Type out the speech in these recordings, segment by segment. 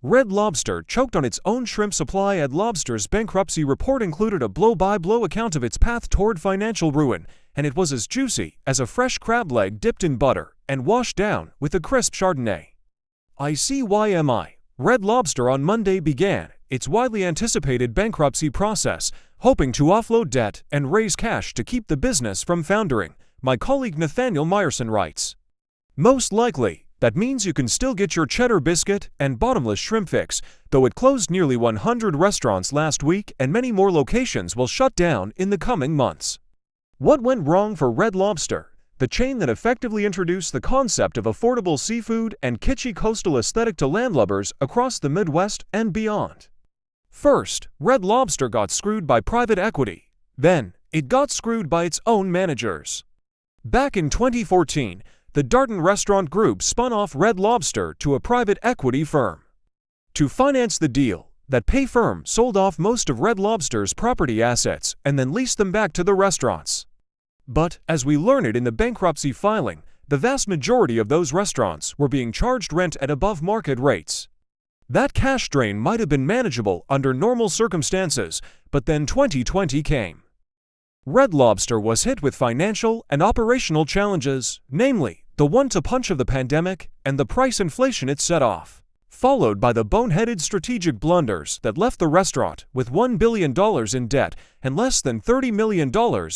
Red Lobster choked on its own shrimp supply as Lobster's bankruptcy report included a blow-by-blow account of its path toward financial ruin, and it was as juicy as a fresh crab leg dipped in butter and washed down with a crisp Chardonnay. ICYMI, Red Lobster on Monday began its widely anticipated bankruptcy process, hoping to offload debt and raise cash to keep the business from foundering, my colleague Nathaniel Meyersohn writes. Most likely, that means you can still get your cheddar biscuit and bottomless shrimp fix, though it closed nearly 100 restaurants last week and many more locations will shut down in the coming months. What went wrong for Red Lobster, the chain that effectively introduced the concept of affordable seafood and kitschy coastal aesthetic to landlubbers across the Midwest and beyond? First, Red Lobster got screwed by private equity. Then, it got screwed by its own managers. Back in 2014, the Darden Restaurant Group spun off Red Lobster to a private equity firm. To finance the deal, that pay firm sold off most of Red Lobster's property assets and then leased them back to the restaurants. But, as we learned in the bankruptcy filing, the vast majority of those restaurants were being charged rent at above-market rates. That cash drain might have been manageable under normal circumstances, but then 2020 came. Red Lobster was hit with financial and operational challenges, namely, the one-two punch of the pandemic and the price inflation it set off, followed by the boneheaded strategic blunders that left the restaurant with $1 billion in debt and less than $30 million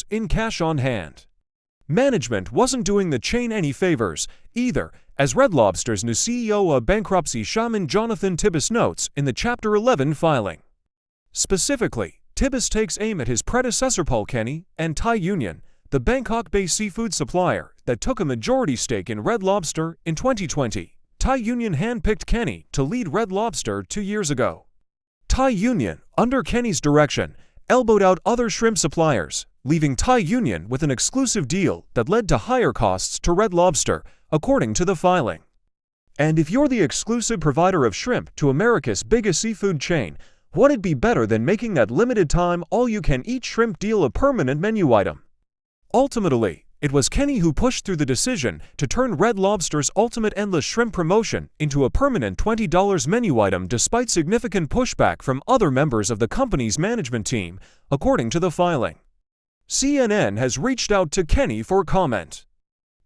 in cash on hand. Management wasn't doing the chain any favors, either, as Red Lobster's new CEO of bankruptcy shaman Jonathan Tibbis notes in the Chapter 11 filing. Specifically, Tibbis takes aim at his predecessor Paul Kenny and Thai Union, the Bangkok-based seafood supplier that took a majority stake in Red Lobster in 2020. Thai Union handpicked Kenny to lead Red Lobster 2 years ago. Thai Union, under Kenny's direction, elbowed out other shrimp suppliers, leaving Thai Union with an exclusive deal that led to higher costs to Red Lobster, according to the filing. And if you're the exclusive provider of shrimp to America's biggest seafood chain, what'd be better than making that limited-time all-you-can-eat shrimp deal a permanent menu item? Ultimately, it was Kenny who pushed through the decision to turn Red Lobster's ultimate endless shrimp promotion into a permanent $20 menu item despite significant pushback from other members of the company's management team, according to the filing. CNN has reached out to Kenny for comment.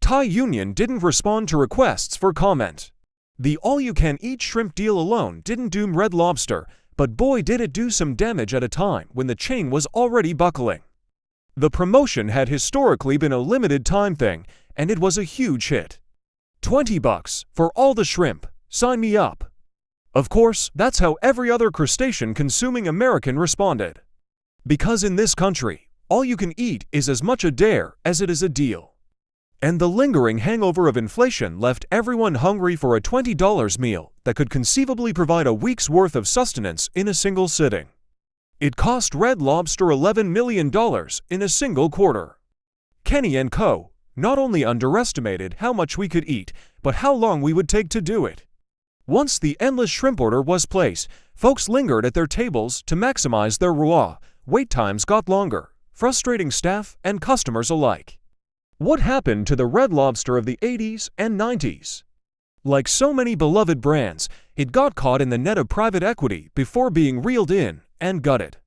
Thai Union didn't respond to requests for comment. The all-you-can-eat shrimp deal alone didn't doom Red Lobster, but boy did it do some damage at a time when the chain was already buckling. The promotion had historically been a limited-time thing, and it was a huge hit. $20 for all the shrimp, sign me up. Of course, that's how every other crustacean-consuming American responded. Because in this country, all you can eat is as much a dare as it is a deal. And the lingering hangover of inflation left everyone hungry for a $20 meal that could conceivably provide a week's worth of sustenance in a single sitting. It cost Red Lobster $11 million in a single quarter. Kenny and Co. not only underestimated how much we could eat, but how long we would take to do it. Once the endless shrimp order was placed, folks lingered at their tables to maximize their ROI. Wait times got longer, frustrating staff and customers alike. What happened to the Red Lobster of the 80s and 90s? Like so many beloved brands, it got caught in the net of private equity before being reeled in and gutted.